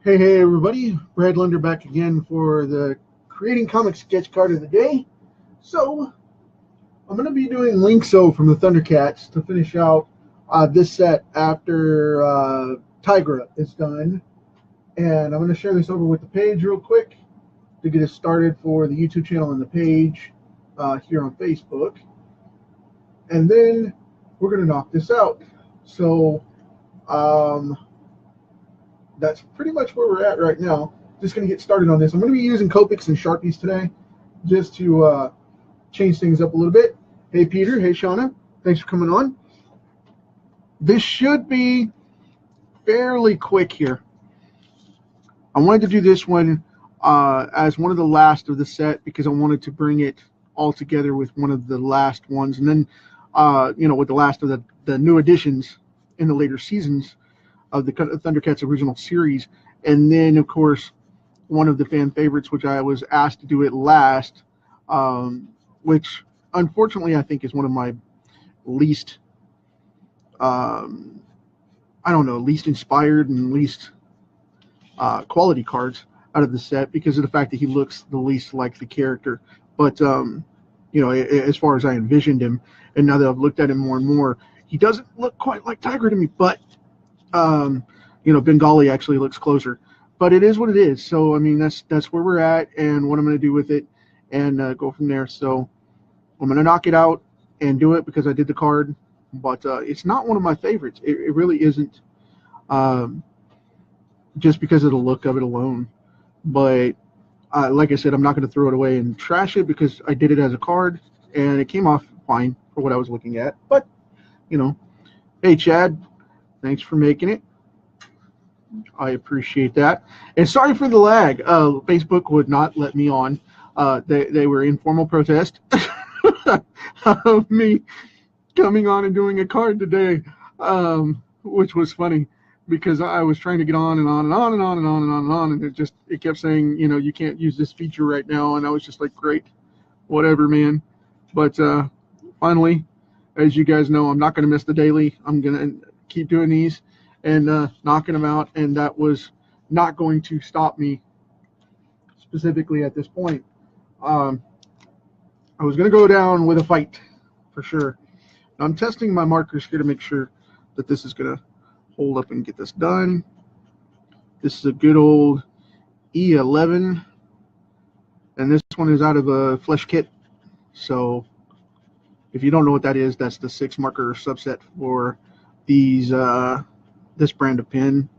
Hey everybody, Brad Linder back again for the Creating Comics sketch card of the day. So, I'm going to be doing Lynx-O from the Thundercats to finish out this set after Tigra is done. And I'm going to share this over with the page real quick to get us started for the YouTube channel and the page here on Facebook. And then we're going to knock this out. So, that's pretty much where we're at right now. Just going to get started on this. I'm going to be using Copics and Sharpies today just to change things up a little bit. Hey Peter, hey Shauna, thanks for coming on. This should be fairly quick here. I wanted to do this one as one of the last of the set because I wanted to bring it all together with one of the last ones, and then with the last of the new additions in the later seasons of the Thundercats original series. And then of course one of the fan favorites, which I was asked to do it last, which unfortunately I think is one of my least least inspired and least quality cards out of the set, because of the fact that he looks the least like the character. But as far as I envisioned him, and now that I've looked at him more and more, he doesn't look quite like Tiger to me. But Bengali actually looks closer. But it is what it is. So I mean, that's where we're at, and what I'm going to do with it, and go from there. So I'm going to knock it out and do it because I did the card, but it's not one of my favorites. It really isn't, just because of the look of it alone. But like I said, I'm not going to throw it away and trash it because I did it as a card, and it came off fine for what I was looking at. But, hey, Chad, thanks for making it. I appreciate that. And sorry for the lag. Facebook would not let me on. They were in formal protest of me coming on and doing a card today, which was funny because I was trying to get on and on and on and on and on and on and on, and it kept saying, you can't use this feature right now, and I was just like, great, whatever, man. But finally, as you guys know, I'm not going to miss the daily. I'm going to keep doing these and knocking them out, and that was not going to stop me specifically at this point. I was going to go down with a fight for sure. Now I'm testing my markers here to make sure that this is going to hold up and get this done. This is a good old E11, and this one is out of a flesh kit. So if you don't know what that is, that's the 6 marker subset for these this brand of pen,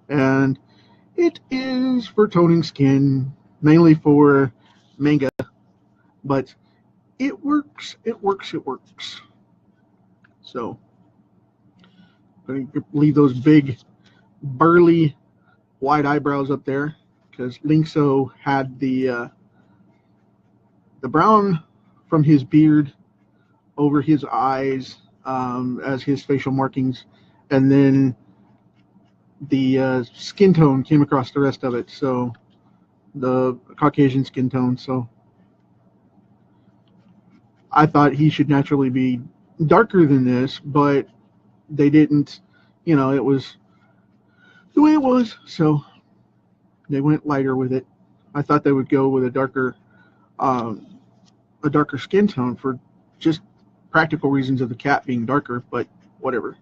and it is for toning skin, mainly for manga, but it works. So I'm going to leave those big burly wide eyebrows up there because Lynx-O had the brown from his beard over his eyes as his facial markings, and then the skin tone came across the rest of it, so the Caucasian skin tone. So I thought he should naturally be darker than this, but they didn't. It was the way it was, so they went lighter with it. I thought they would go with a darker skin tone for just practical reasons of the cat being darker, but whatever.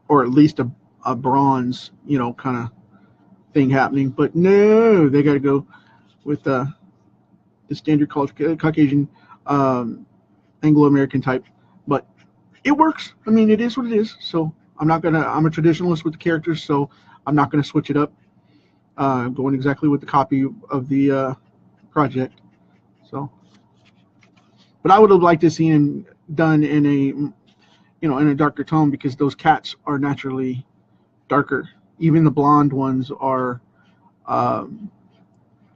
Or at least a bronze, kind of thing happening. But no, they got to go with the standard Caucasian Anglo-American type. But it works. I mean, it is what it is. So I'm a traditionalist with the characters, so I'm not gonna switch it up. I'm going exactly with the copy of the project. So, but I would have liked to see him done in a darker tone, because those cats are naturally darker. Even the blonde ones are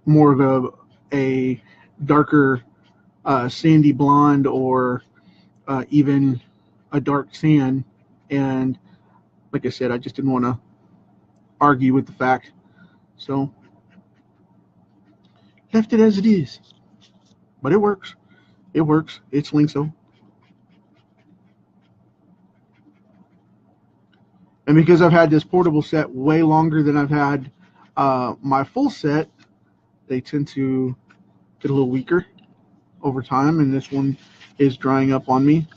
more of a darker sandy blonde, or even a dark sand. And like I said, I just didn't want to argue with the fact, so left it as it is. But it works. It's Lynx-O. And because I've had this portable set way longer than I've had my full set, they tend to get a little weaker over time, and this one is drying up on me.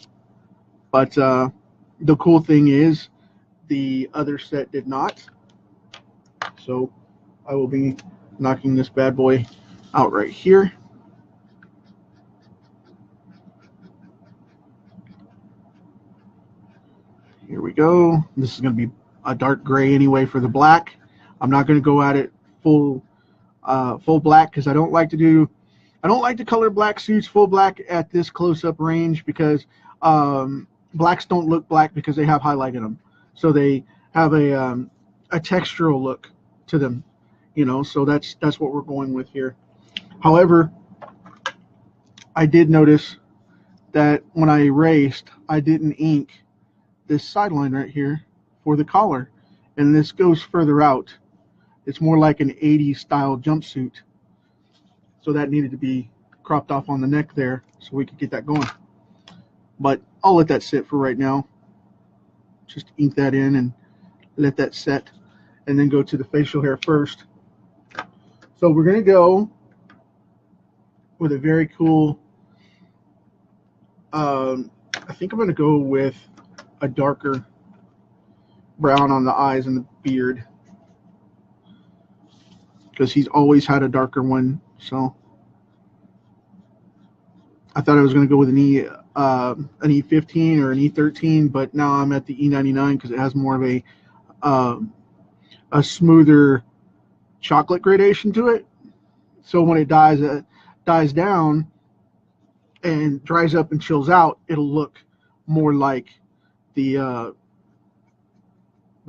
But the cool thing is the other set did not. So I will be knocking this bad boy out right here. Here we go. This is going to be a dark gray anyway for the black. I'm not going to go at it full black because I don't like to color black suits full black at this close-up range, because blacks don't look black because they have highlight in them. So they have a textural look to them, you know. So that's what we're going with here. However, I did notice that when I erased, I didn't ink this sideline right here for the collar, and this goes further out. It's more like an 80s style jumpsuit, so that needed to be cropped off on the neck there so we could get that going. But I'll let that sit for right now. Just ink that in and let that set, and then go to the facial hair first. So we're going to go with a very cool, I think I'm going to go with a darker brown on the eyes and the beard, because he's always had a darker one. So I thought I was going to go with an E15 or an E13, but now I'm at the E99 because it has more of a smoother chocolate gradation to it. So when it dies down and dries up and chills out, it'll look more like the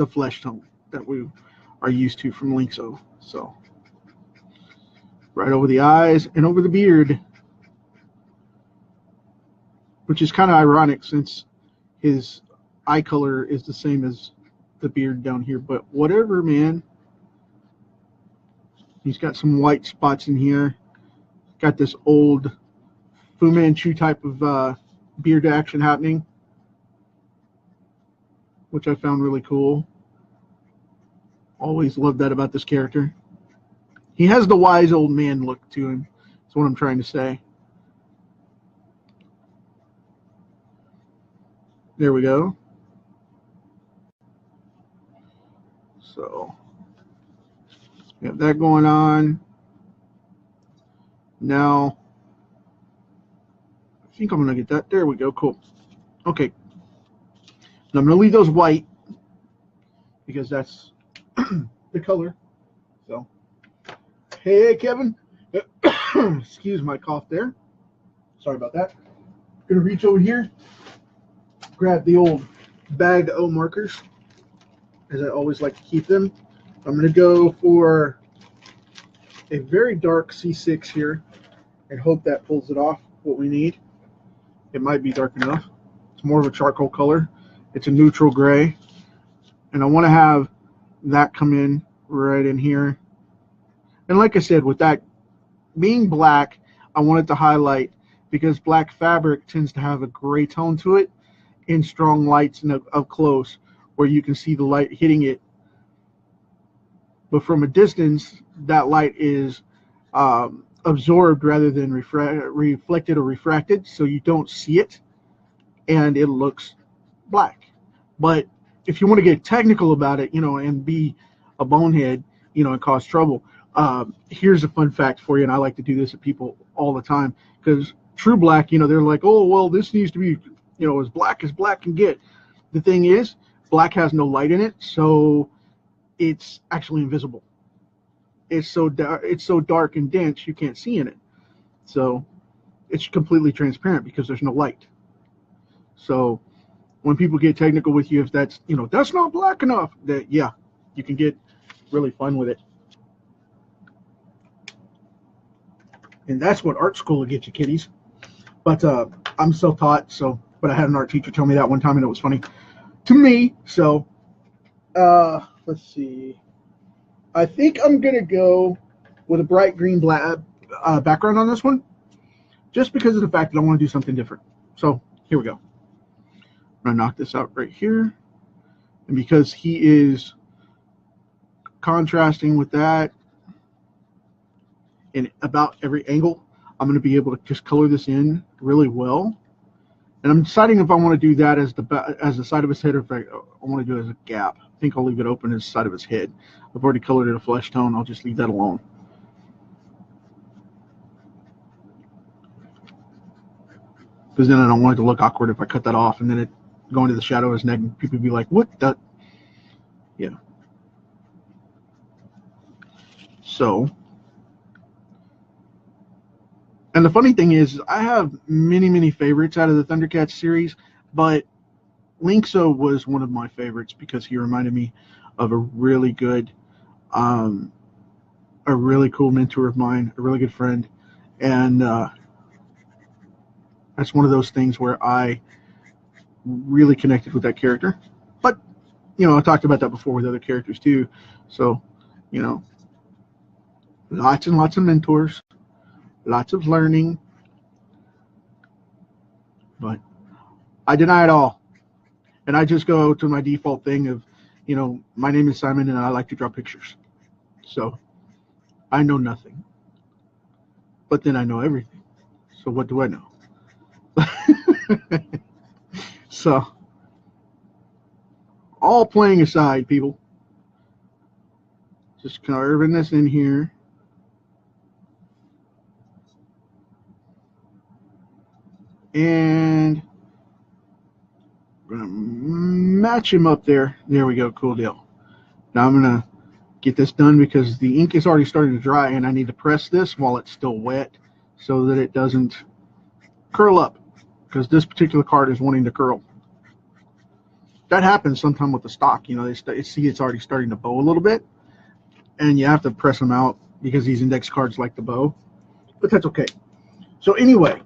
flesh tone that we are used to from Lynx-O. So right over the eyes and over the beard, which is kind of ironic since his eye color is the same as the beard down here, but whatever, man. He's got some white spots in here. Got this old Fu Manchu type of beard action happening, which I found really cool. Always loved that about this character. He has the wise old man look to him. That's what I'm trying to say. There we go. So we have that going on. Now, I think I'm going to get that. There we go. Cool. Okay. Now I'm going to leave those white because that's the color. So, hey, Kevin. Excuse my cough there. Sorry about that. Going to reach over here, grab the old bagged O markers, as I always like to keep them. I'm going to go for a very dark C6 here and hope that pulls it off what we need. It might be dark enough. It's more of a charcoal color. It's a neutral gray. And I want to have that come in right in here. And like I said, with that being black, I wanted to highlight, because black fabric tends to have a gray tone to it in strong lights and up close, where you can see the light hitting it. But from a distance, that light is absorbed rather than reflected or refracted, so you don't see it, and it looks black. But if you want to get technical about it, you know, and be a bonehead, you know, and cause trouble, here's a fun fact for you, and I like to do this to people all the time, because true black, you know, they're like, oh, well, this needs to be, you know, as black can get. The thing is, black has no light in it, so it's actually invisible. It's so dark and dense you can't see in it. So it's completely transparent because there's no light. So when people get technical with you, if that's, you know, that's not black enough, that, yeah, you can get really fun with it. And that's what art school will get you, kiddies. But I'm self-taught, so, but I had an art teacher tell me that one time, and it was funny to me. So let's see. I think I'm going to go with a bright green background on this one, just because of the fact that I want to do something different. So here we go. I'm going to knock this out right here. And because he is contrasting with that in about every angle, I'm going to be able to just color this in really well. And I'm deciding if I want to do that as the side of his head, or if I want to do it as a gap. I think I'll leave it open as the side of his head. I've already colored it a flesh tone. I'll just leave that alone. Because then I don't want it to look awkward if I cut that off and then it go into the shadow of his neck and people be like, what the? Yeah. So, and the funny thing is, I have many favorites out of the Thundercats series, but Lynx-O was one of my favorites because he reminded me of a really good, a really cool mentor of mine, a really good friend, and that's one of those things where I really connected with that character. But, you know, I talked about that before with other characters too. So, you know, lots and lots of mentors, lots of learning. But I deny it all. And I just go to my default thing of, you know, my name is Simon and I like to draw pictures. So I know nothing. But then I know everything. So what do I know? So, all playing aside, people, just carving this in here. And I'm going to match him up there. There we go. Cool deal. Now I'm going to get this done because the ink is already starting to dry and I need to press this while it's still wet so that it doesn't curl up, because this particular card is wanting to curl. That happens sometime with the stock. You know, they see it's already starting to bow a little bit, and you have to press them out because these index cards like to bow, but that's okay. So anyway,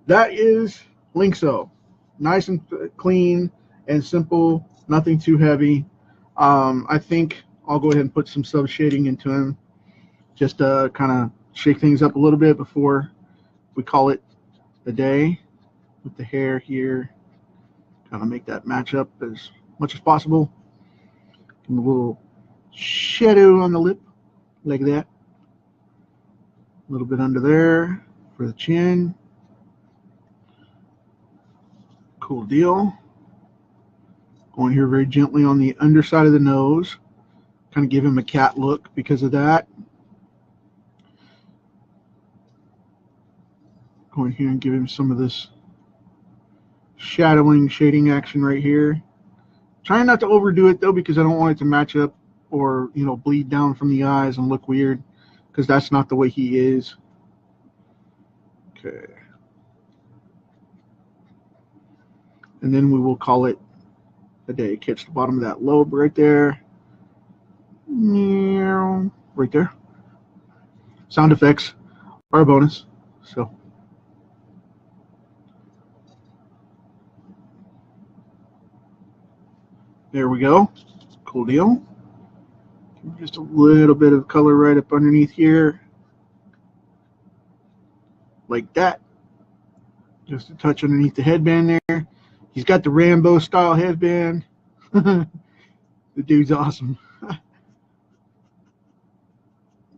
that is Lynx-O. Nice and clean and simple, nothing too heavy. I think I'll go ahead and put some sub shading into him just to kind of shake things up a little bit before we call it the day, with the hair here. Kind of make that match up as much as possible. Give him a little shadow on the lip, like that. A little bit under there for the chin. Cool deal. Going here very gently on the underside of the nose. Kind of give him a cat look because of that. Going here and give him some of this shadowing, shading action right here. Trying not to overdo it though, because I don't want it to match up or, you know, bleed down from the eyes and look weird, because that's not the way he is. Okay. And then we will call it a day. Catch the bottom of that lobe right there. Right there. Sound effects are a bonus. So there we go. Cool deal. Just a little bit of color right up underneath here. Like that. Just a touch underneath the headband there. He's got the Rambo style headband. The dude's awesome.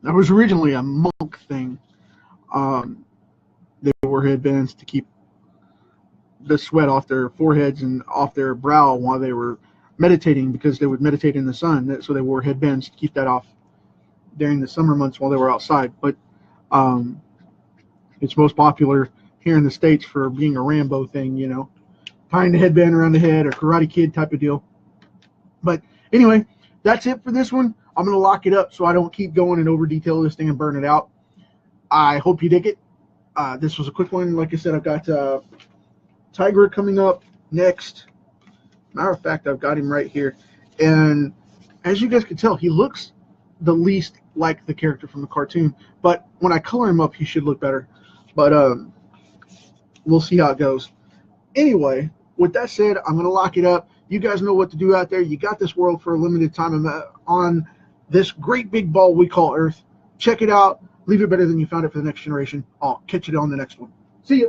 That was originally a monk thing. They wore headbands to keep the sweat off their foreheads and off their brow while they were meditating, because they would meditate in the sun. So they wore headbands to keep that off during the summer months while they were outside. But it's most popular here in the States for being a Rambo thing, you know, tying the headband around the head, or Karate Kid type of deal. But anyway, that's it for this one. I'm going to lock it up so I don't keep going and over detail this thing and burn it out. I hope you dig it. This was a quick one. Like I said, I've got Tiger coming up next. Matter of fact, I've got him right here. And as you guys can tell, he looks the least like the character from the cartoon. But when I color him up, he should look better. But we'll see how it goes. Anyway, with that said, I'm going to lock it up. You guys know what to do out there. You got this world for a limited time on this great big ball we call Earth. Check it out. Leave it better than you found it for the next generation. I'll catch you on the next one. See ya.